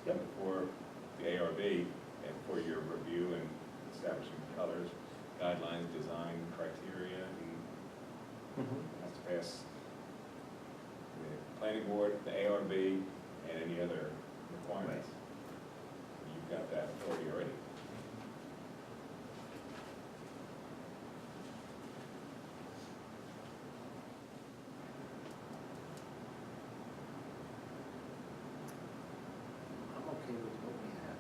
Yep. for the ARB and for your review and establishing colors, guidelines, design criteria, and has to pass the planning board, the ARB, and any other requirements. You've got that authority already. I'm okay with what we have.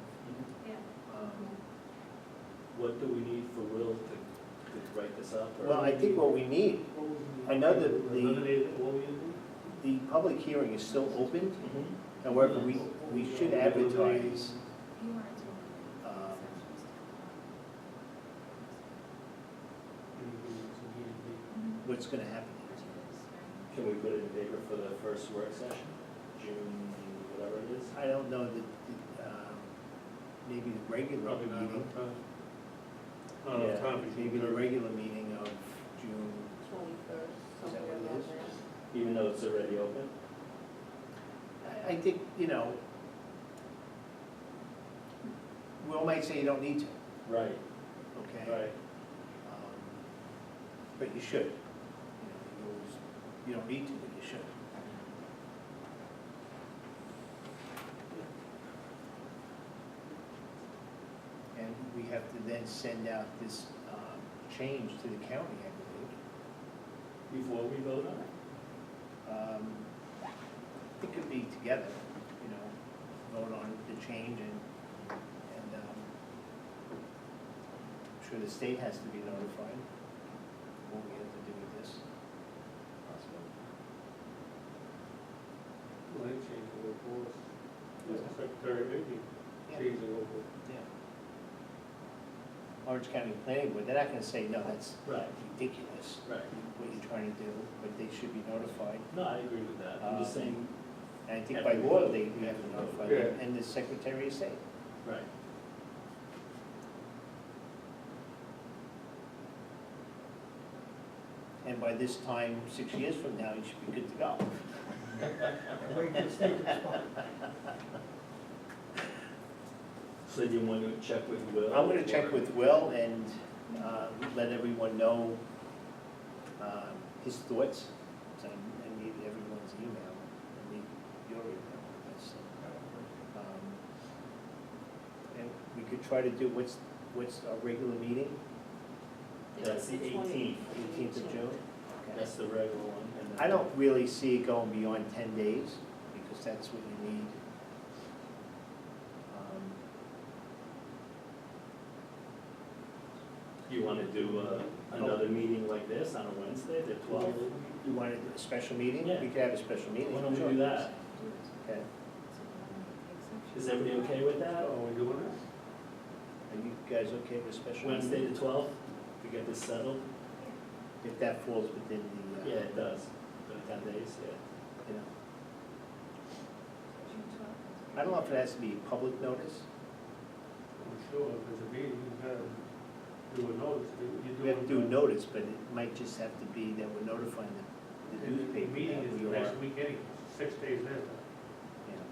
What do we need for Will to write this up? or- Well, I think what we need, I know that Eliminate what we do? the public hearing is still open. Mm-hmm. However, we should advertise what's gonna happen. Can we put it in paper for the first work session, June, whatever it is? I don't know that, maybe the regular Probably not meeting, enough time. Not Yeah, enough time. maybe the regular meeting of June, 21st, Is that something what it like is? that. Even though it's already open? I think, Will might say you don't need to, Right, okay? right. But you should. You don't need to, but you should. And we have to then send out this change to the county, I Before we vote on it? believe. It could be together, vote on the change and I'm sure the state has to be notified what we have to do with this. Well, they changed the word for us. The Secretary maybe Yeah. changed the word for us. Yeah. Orange County Planning Board, they're not gonna say, no, that's Right, ridiculous, right. what you're trying to do, but they should be notified. No, I agree with that. I'm just saying, And I think by law, we have to notify them, Yeah. and the Secretary of State. right. And by this time, 6 years from now, you should be good to go. Wait for the state to respond. So do you want to check with Will? I'm gonna check or- with Will and let everyone know his thoughts. So I need everyone's email, I need your email. And we could try to do, what's our regular meeting? That's the 18th. 18th of June? Okay. That's the regular one. and then- I don't really see it going beyond 10 days, because that's what you need. You want to do another meeting like this on a Wednesday, the 12th? You wanted a special meeting? Yeah. We could have a special meeting. Why don't we Sure. do that? Okay. Is everybody okay with that? Are we doing it? Are you guys okay with a special meeting? Wednesday the 12th, to get this settled? If that falls within the, Yeah, it does. For 10 days, yeah. you know. I don't know if it has to be public notice. I'm sure if there's a meeting, you gotta do a notice. We have to do a notice, but it might just have to be that we're notifying the The newspaper. meeting that is we the are, next week anyway, 6 days after. you know.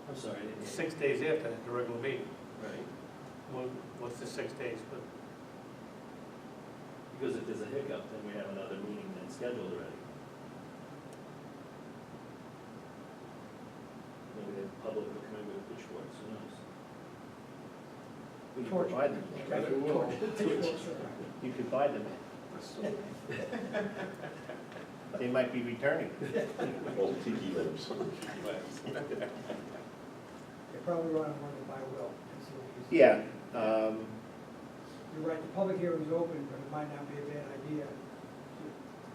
I'm sorry, I didn't hear. 6 days after the regular meeting. Right. What's the 6 days? But Because if there's a hiccup, then we have another meeting then scheduled already. Maybe the public will come in with pitchforks, who knows? We could buy them. You could buy them. They might be returning. Old tiki lips. They probably run one by Will. and see what he says. Yeah, You're right, the public hearing's open, but it might not be a bad idea.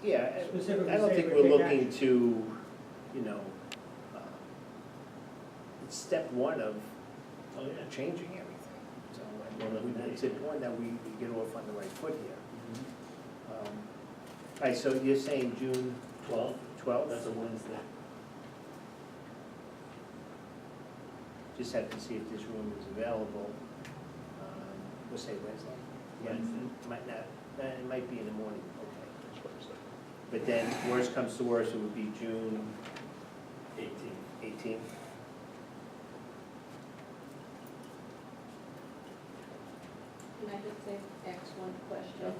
yeah, Specifically I don't say think we we're take looking action. to, it's step one of Oh, yeah. changing everything. So One of many. it's important that we get off on the right foot here. All right, so you're saying June 12th, 12th? that's a Wednesday. Just have to see if this room is available. We'll say Wednesday. Yeah, Wednesday. Might not, it might be in the morning, okay. But then, worst comes to worst, it would be June 18th. 18th. I just ask one question?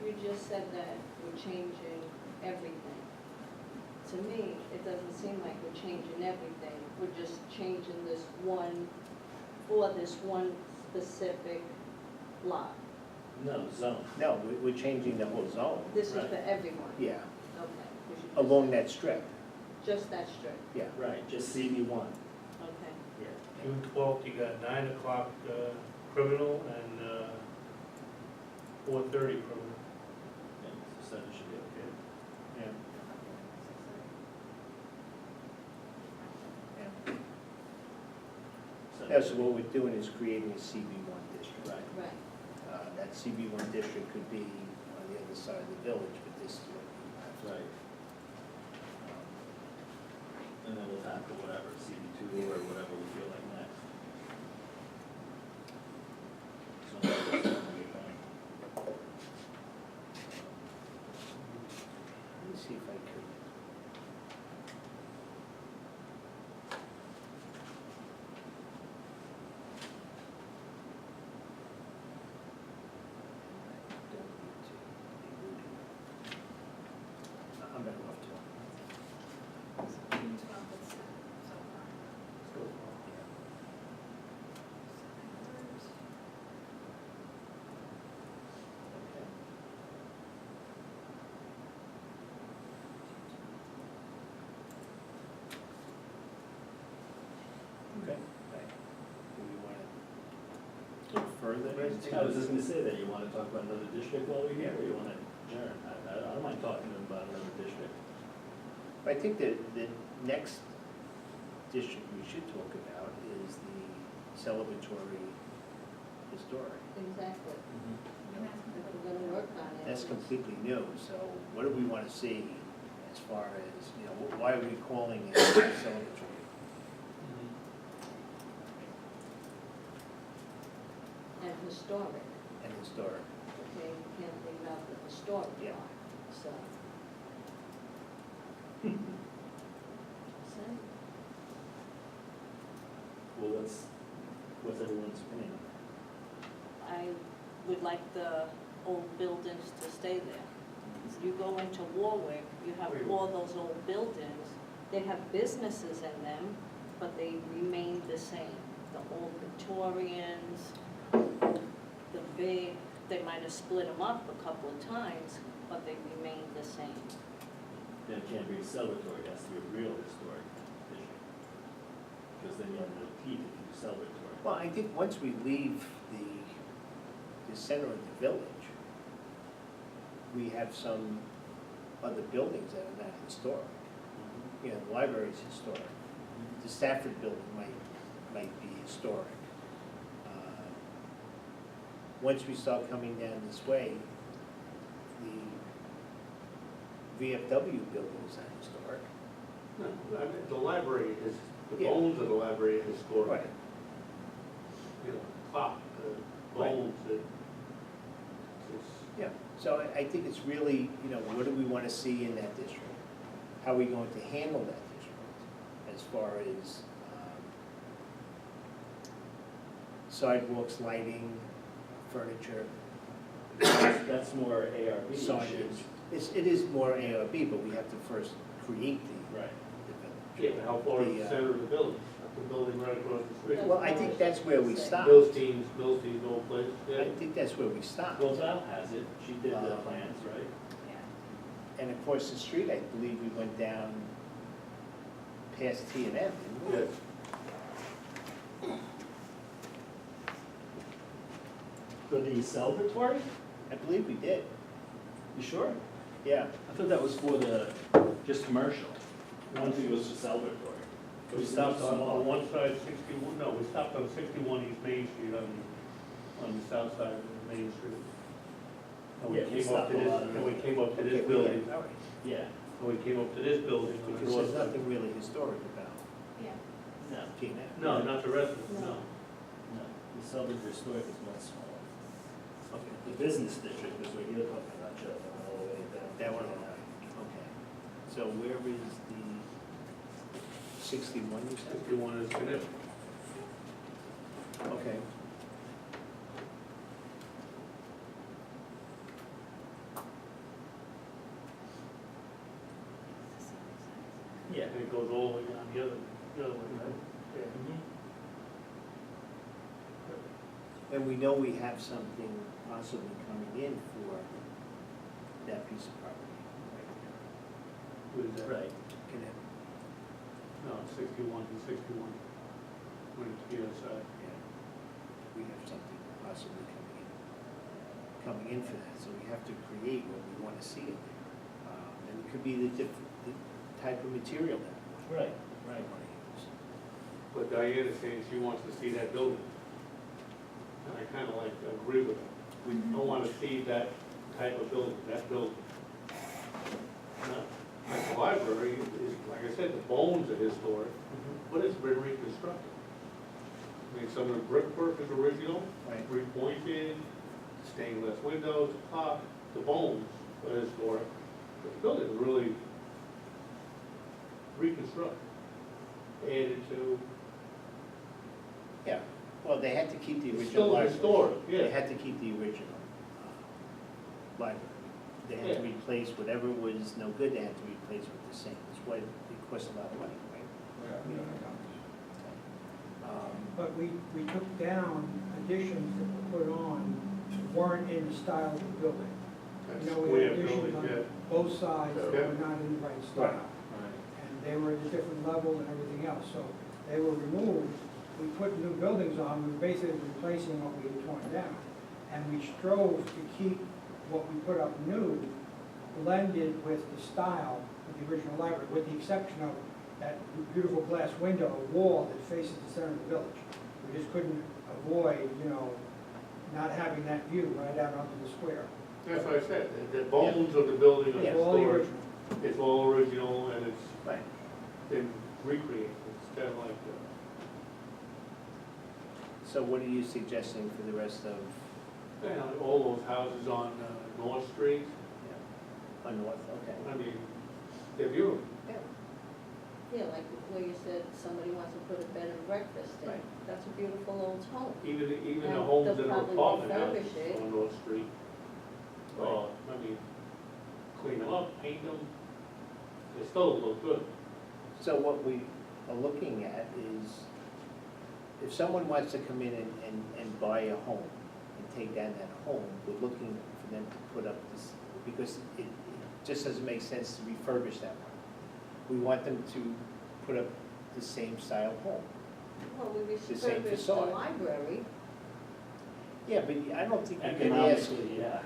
You just said that we're changing everything. To me, it doesn't seem like we're changing everything. We're just changing this one, for this one specific lot. No, zone. No, we're changing the whole zone. This is Right. for everyone? Yeah, Okay. we should just- along that strip, Just that strip, yeah. Right, just CB1. okay. Yeah. June 12th, you got 9 o'clock criminal and 4:30 criminal. Yeah, so 7 should be okay. Yeah. Yeah. Yeah, so what we're doing is creating a CB1 district. Right. Right. That CB1 district could be on the other side of the village, but this is what we have. Right, and then we'll tackle whatever, CB2 or whatever we feel like next. So that's what we're going. Let me see if I could. Don't need to be rude. I'm better off to. June 12th is set so far. Yeah. Okay. Okay. Do we want to go further? I was just gonna say that, you wanna talk about another district while we're here, or you wanna adjourn? I don't mind talking to them about another district. I think that the next district we should talk about is the celebratory historic. Exactly. And that's If we're gonna work on it. That's completely new, so what do we want to see as far as, you know, why are we calling it celebratory? And historic, And historic? okay, you can't leave out the historic Yeah. part, so. So, Well, what's everyone's opinion? I would like the old buildings to stay there. You go into Warwick, you have all those old buildings, they have businesses in them, but they remain the same. The old Victorians, the big, they might have split them up a couple of times, but they remain the same. Then it can't be celebratory, it has to be a real historic district. Because then you have no teeth if you do celebratory. Well, I think once we leave the center of the village, we have some other buildings that are not historic. You know, the library's historic. The Stafford building might be historic. Once we start coming down this way, the VFW building is not historic. No, I mean, the library is, the Yeah. bones of the library is historic. Right. You know, clock, Right. bones, it's, Yeah, so I think it's really, you know, what do we want to see in that district? How are we going to handle that district as far as sidewalks, lighting, furniture, That's more ARB. signage? It is more ARB, but we have to first create Right. the yeah, but how far is The, the center of the building? The building right across the street. Well, I think that's where we stop. Millstein's old place, yeah. I think that's where we stop. Well, Val has it, she did the plans, right? Yeah. And across the street, I believe we went down past T&M, didn't we? Yeah. For the celebratory? I believe we did, You sure? yeah. I thought that was for the, just commercial. I don't think it was for celebratory. We stopped on one side, 61, no, we stopped on 61 East Main Street on the south side of the Main Street. And we Yeah, we came up stopped to a this, lot of and we them. came up to Okay, this we did. building, All right. Yeah, and we came up to this building on the Because north there's side. nothing really historic about Yeah. no, T&M. No, not the residents, No. no. no, the celebratory historic is much smaller. Okay. The business district is what you're talking about, Joe, all the way down. That one, okay. So where is the 61 you said? 61 is connected. Okay. goes all the way down the other way, right? Yeah. And we know we have something possibly coming in for that piece of property. With that. Right. Can it, No, 61 and 61, when it's the other side. yeah, we have something possibly coming in for that, so we have to create what we wanna see in there. And it could be the type of material that Right, we right. wanna use. But Diana is saying she wants to see that building. And I kind of like agree with her. We don't want to see that type of building, that building. Now, like the library is, like I said, the bones are historic, but it's been reconstructed. I mean, some of the brickwork is original, Right. repointed, stained glass windows, top, the bones are historic. But the building is really reconstructed, added to. Yeah, well, they had to keep the It's original still library. historic, They yeah. had to keep the original library. They had to Yeah. replace whatever was no good, they had to replace with the same. That's why it cost a lot of money, right? But we took down additions that were put on that weren't in the style of the building. That's You know, we had square additions building, yeah. on both sides that Yeah. were not in the right style. Right. And they were at a different level and everything else, so they were removed. We put new buildings on, we were basically replacing what we had torn down. And we strove to keep what we put up new blended with the style of the original library, with the exception of that beautiful glass window, wall that faces the center of the village. We just couldn't avoid, you know, not having that view right out onto the square. That's what I said, the bones of the building are Yeah, It's all the historic. original. It's all original and it's Right. been recreated, it's kind of like, So what are you suggesting for the rest of, you know, all those houses on North Street, on North, okay? I mean, they're beautiful. Yeah, like where you said somebody wants to put a bed and breakfast in. Right. That's a beautiful old home. Even the And homes they'll that are probably apartment houses refurbish it. on North Street. I mean, clean them up, paint them, they still look good. So what we are looking at is, if someone wants to come in and buy a home and take down that home, we're looking for them to put up this, because it just doesn't make sense to refurbish that one. We want them to put up the same style home. Well, we The same refurbished the facade. library. Yeah, but I don't think you can ask, Economically, yeah.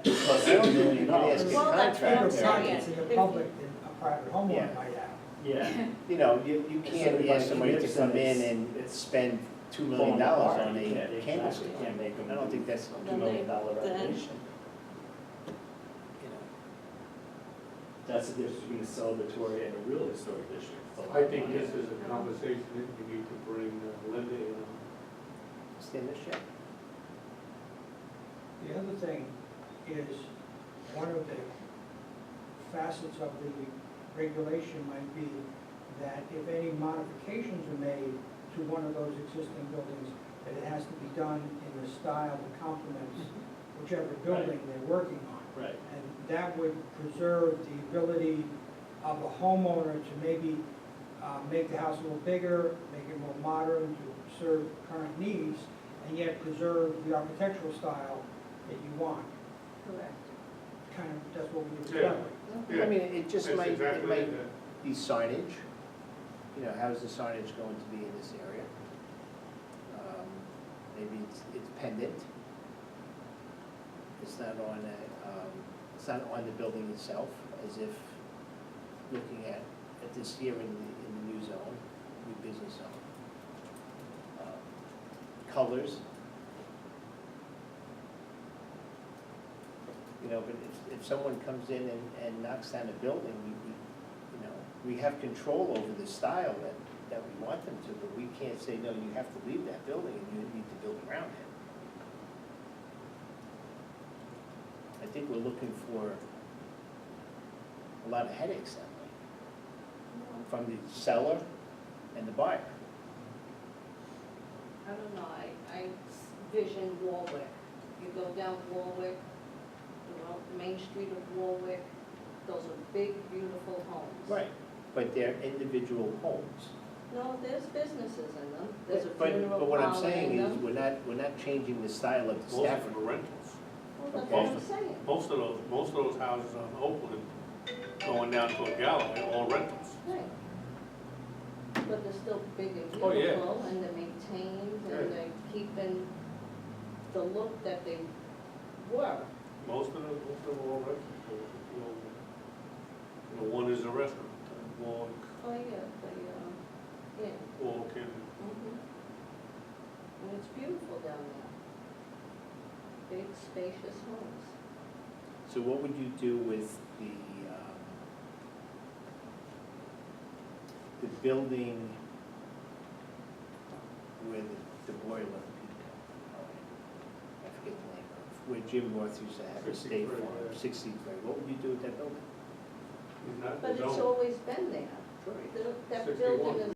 I don't think you can ask a Well, that's what I'm contractor. saying. Pockets in the If- public than a private Yeah. homeowner might have. Yeah. You know, you can't It's ask somebody to like come in it's- and it's spend $2 million falling apart. on You can't- a canvas. exactly, you can't make them I don't do think that's, $2 million renovation. you know. That's the difference between a celebratory and a real historic district. I think this is a conversation that you need to bring Linda in. Stand this ship. The other thing is, one of the facets of the regulation might be that if any modifications are made to one of those existing buildings, that it has to be done in the style that complements whichever building they're working on. Right. And that would preserve the ability of a homeowner to maybe make the house a little bigger, make it more modern to serve current needs, and yet preserve the architectural style that you want. Correct. Kind of, that's what we were Yeah. doing. I mean, it just That's might, it exactly might it. be signage. You know, how's the signage going to be in this area? Maybe it's pendant. It's not on it's not on the building itself, as if looking at this here in the new zone, new business zone. Colors. You know, but if someone comes in and knocks down a building, we have control over the style that we want them to, but we can't say, no, you have to leave that building and you need to build around it. I think we're looking for a lot of headaches that way, from the seller and the buyer. I don't know, I vision Warwick. You go down Warwick, the Main Street of Warwick, those are big, beautiful homes. Right. but they're individual homes. No, there's businesses in them, there's a But funeral what I'm parlor saying in is, them. we're not changing the style of the Most staff. of them are rentals. Well, that's Okay. what I'm saying. Most of those houses on Oakland, going down to a gallery, are all rentals. Right. But they're still big and Oh, yeah. beautiful, and they're maintained, Right. and they're keeping the look that they were. Most of them are all rentals. One is a restaurant, Walk, Oh, yeah, yeah. Walk and Mhm. And it's beautiful down there. Big spacious homes. So what would you do with the building where the boiler peak? I forget the name of, where Jim Roth used to have his state 63rd, farm, yeah. 63rd. What would you do with that building? he's not But it's zoned. always been there. Right. That 61. building is